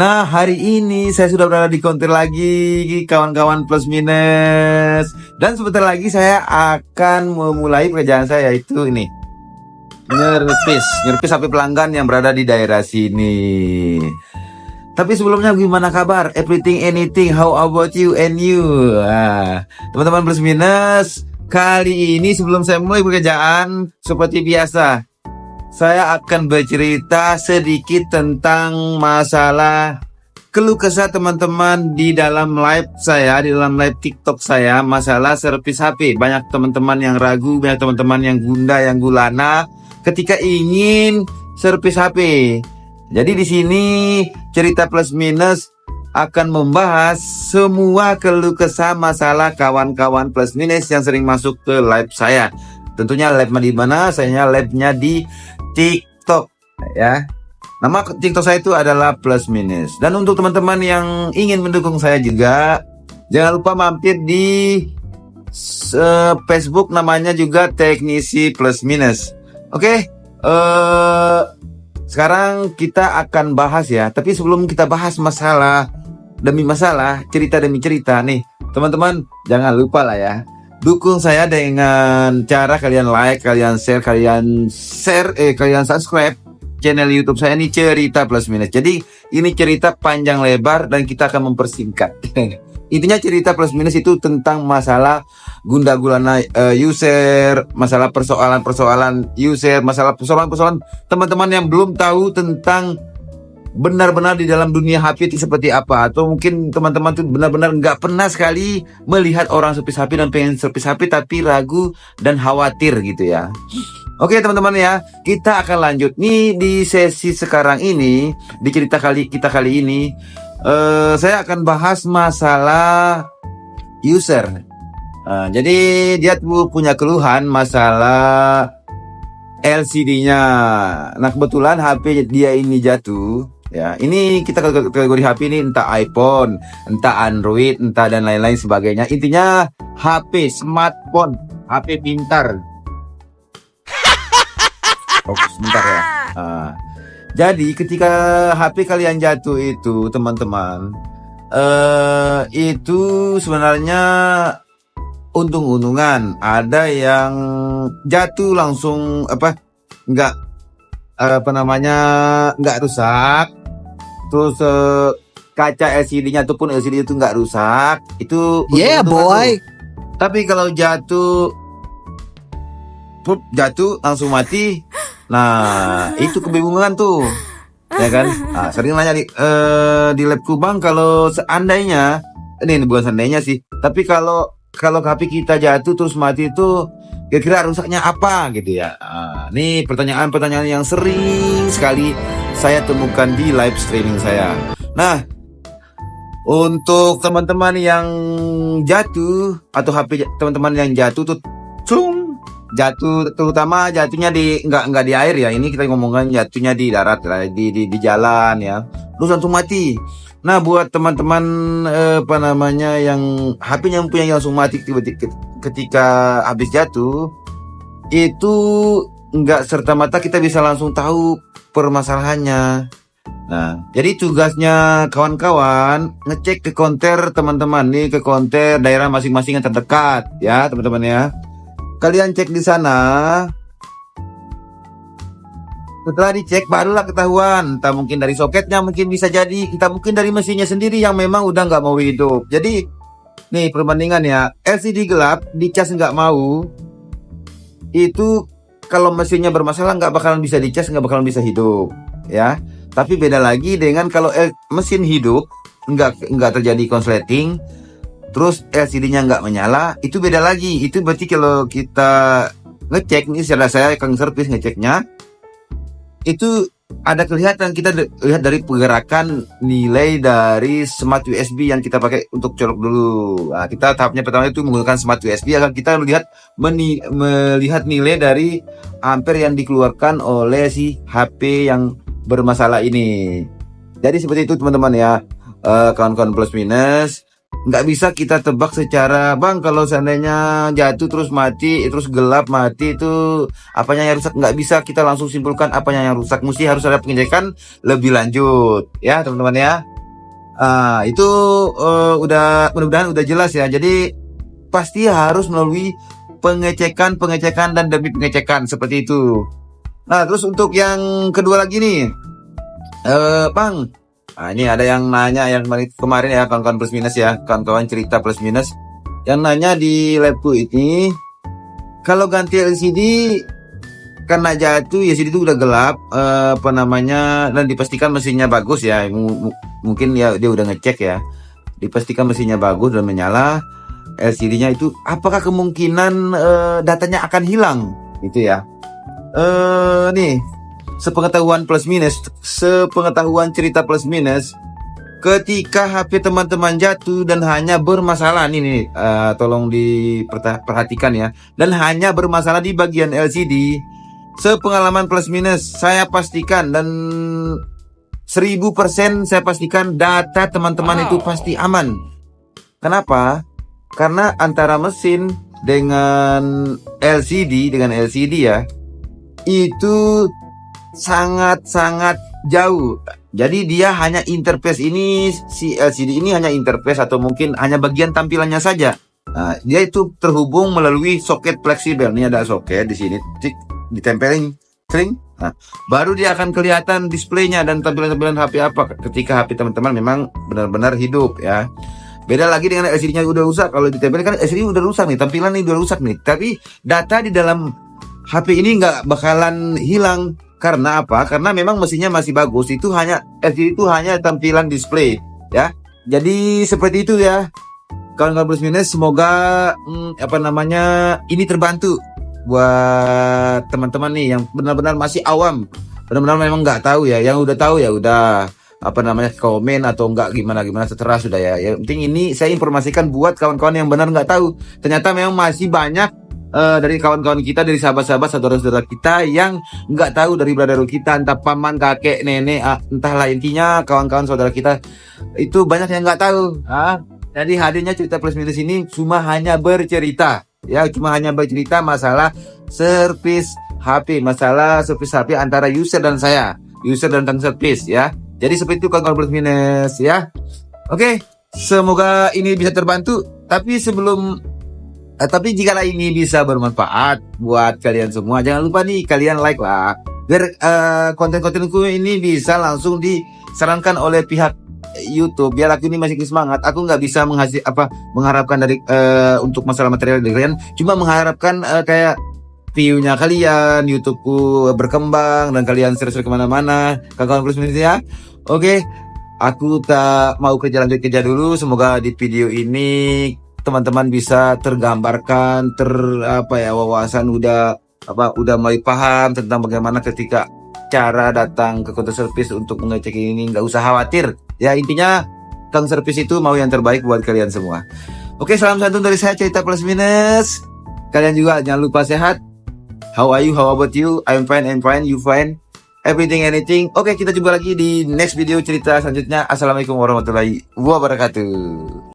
Nah, hari ini saya sudah berada di konter lagi, kawan-kawan plus minus. Dan sebentar lagi saya akan memulai pekerjaan saya, yaitu ini. Nyerpis HP pelanggan yang berada di daerah sini. Tapi sebelumnya gimana kabar? Everything, anything, how about you and you? Nah, teman-teman plus minus, kali ini sebelum saya mulai pekerjaan, seperti biasa, saya akan bercerita sedikit tentang masalah keluh kesah teman-teman di dalam live saya, di dalam live TikTok saya, masalah servis HP. Banyak teman-teman yang ragu, banyak teman-teman yang gundah, yang gulana ketika ingin servis HP. Jadi di sini cerita plus minus akan membahas semua keluh kesah masalah kawan-kawan plus minus yang sering masuk ke live saya. Tentunya live-nya di mana? Saya live-nya di TikTok ya. Nama TikTok saya itu adalah plus minus. Dan untuk teman-teman yang ingin mendukung saya juga, jangan lupa mampir di Facebook, namanya juga Teknisi Plus Minus. Oke, sekarang kita akan bahas ya. Tapi sebelum kita bahas masalah demi masalah, cerita demi cerita nih, teman-teman jangan lupa lah ya, dukung saya dengan cara kalian like, kalian share, kalian subscribe channel YouTube saya ini Cerita Plus Minus. Jadi ini cerita panjang lebar dan kita akan mempersingkat. Intinya Cerita Plus Minus itu tentang masalah gundah gulana user, masalah persoalan user, masalah persoalan teman-teman yang belum tahu tentang benar-benar di dalam dunia HP itu seperti apa, atau mungkin teman-teman tuh benar-benar nggak pernah sekali melihat orang servis HP dan pengen servis HP tapi ragu dan khawatir gitu ya. Oke teman-teman ya, kita akan lanjut nih di sesi sekarang ini, di cerita kita kali ini. Saya akan bahas masalah user. Jadi dia tuh punya keluhan masalah LCD-nya. Nah kebetulan HP dia ini jatuh. Ya, ini kita kategori HP ini entah iPhone, entah Android, entah dan lain-lain sebagainya. Intinya HP, smartphone, HP pintar. Sebentar ya. Jadi ketika HP kalian jatuh itu teman-teman, itu sebenarnya untung-untungan. Ada yang jatuh langsung nggak rusak. Terus kaca LCD-nya ataupun LCD itu nggak rusak. Itu yeah boy. Tapi kalau jatuh langsung mati. Nah, itu kebingungan tuh, ya kan? Sering nanya di labku, Bang, kalau seandainya, ini bukan seandainya sih, tapi kalau HP kita jatuh terus mati itu, kira-kira rusaknya apa gitu ya? Nih pertanyaan-pertanyaan yang sering sekali saya temukan di live streaming saya. Nah, untuk teman-teman yang jatuh atau HP teman-teman yang jatuh tuh, jatuh, terutama jatuhnya nggak di air ya, ini kita ngomongin jatuhnya di darat di jalan ya, terus langsung mati. Nah buat teman-teman yang HP-nya punya langsung mati ketika habis jatuh, itu nggak serta-merta kita bisa langsung tahu permasalahannya. Nah jadi tugasnya kawan-kawan ngecek ke konter teman-teman nih, ke konter daerah masing-masing yang terdekat ya teman-teman ya. Kalian cek di sana. Setelah dicek barulah ketahuan. Entah mungkin dari soketnya, mungkin bisa jadi kita mungkin dari mesinnya sendiri yang memang udah nggak mau hidup. Jadi nih perbandingan ya, LCD gelap dicas nggak mau, itu kalau mesinnya bermasalah nggak bakalan bisa dicas, nggak bakalan bisa hidup ya. Tapi beda lagi dengan kalau mesin hidup, nggak terjadi konsleting, terus LCD-nya nggak menyala, itu beda lagi. Itu berarti kalau kita ngecek nih, saya Kang Servis ngeceknya, itu ada kelihatan, kita lihat dari pergerakan nilai dari smart USB yang kita pakai untuk colok dulu. Nah, kita tahapnya pertama itu menggunakan smart USB agar kita melihat nilai dari ampere yang dikeluarkan oleh si HP yang bermasalah ini. Jadi seperti itu teman-teman ya, kawan-kawan plus minus. nggak bisa kita tebak secara bang kalau seandainya jatuh terus mati terus gelap mati itu apanya yang rusak, nggak bisa kita langsung simpulkan apanya yang rusak, mesti harus ada pengecekan lebih lanjut ya teman-teman ya. Itu udah mudah-mudahan udah jelas ya. Jadi pasti harus melalui pengecekan dan demi pengecekan seperti itu. Nah terus untuk yang kedua lagi nih, Bang, ini ada yang nanya yang kemarin ya kawan-kawan plus minus ya, kawan-kawan cerita plus minus yang nanya di labku ini kalau ganti LCD karena jatuh ya LCD itu udah gelap dan dipastikan mesinnya bagus ya, mungkin ya dia udah ngecek ya, dipastikan mesinnya bagus dan menyala LCD-nya itu, apakah kemungkinan datanya akan hilang gitu ya. Nih sepengetahuan cerita plus minus, ketika HP teman-teman jatuh dan hanya bermasalah nih tolong diperhatikan ya, dan hanya bermasalah di bagian LCD, sepengalaman plus minus saya pastikan dan 1000% saya pastikan data teman-teman itu pasti aman. Kenapa? Karena antara mesin dengan LCD ya itu sangat-sangat jauh. Jadi dia hanya interface ini, si LCD ini hanya interface atau mungkin hanya bagian tampilannya saja. Nah, dia itu terhubung melalui soket fleksibel. Ini ada soket di sini, ditempelin string. Nah, baru dia akan kelihatan displaynya dan tampilan-tampilan HP apa ketika HP teman-teman memang benar-benar hidup ya. Beda lagi dengan LCD-nya udah rusak. Kalau ditempelin kan LCD udah rusak nih, tampilan ini udah rusak nih. Tapi data di dalam HP ini nggak bakalan hilang. Karena apa? Karena memang mesinnya masih bagus. Itu hanya LCD itu hanya tampilan display ya. Jadi seperti itu ya. Kawan-kawan plus minus, semoga ini terbantu buat teman-teman nih yang benar-benar masih awam. Benar-benar memang nggak tahu ya. Yang udah tahu ya udah komen atau enggak gimana terserah sudah ya. Yang penting ini saya informasikan buat kawan-kawan yang benar nggak tahu. Ternyata memang masih banyak dari kawan-kawan kita, dari sahabat-sahabat, saudara-saudara kita yang nggak tahu dari brother kita, entah paman, kakek, nenek, entahlah, intinya kawan-kawan saudara kita itu banyak yang nggak tahu. Jadi hadirnya cerita plus minus ini cuma hanya bercerita ya, masalah servis HP, antara user dan saya, user dan servis ya. Jadi seperti itu kawan-kawan plus minus ya. Oke, semoga ini bisa terbantu. Tapi jika ini bisa bermanfaat buat kalian semua, jangan lupa nih kalian like lah, biar konten-kontenku ini bisa langsung disarankan oleh pihak YouTube. Biar aku ini masih semangat. Aku nggak bisa mengharapkan dari untuk masalah material dari kalian, cuma mengharapkan kayak view-nya kalian, YouTubeku berkembang dan kalian share kemana-mana. Kawan-kawan plus minus ya. Oke, aku tak mau kerja dulu. Semoga di video ini teman-teman bisa tergambarkan, wawasan udah mulai paham tentang bagaimana ketika cara datang ke counter service untuk mengecek ini. Nggak usah khawatir ya, intinya counter service itu mau yang terbaik buat kalian semua. Oke, salam santun dari saya cerita plus minus. Kalian juga jangan lupa sehat. How are you? How about you? I'm fine. You fine? Everything, anything. Oke, kita jumpa lagi di next video cerita selanjutnya. Assalamualaikum warahmatullahi wabarakatuh.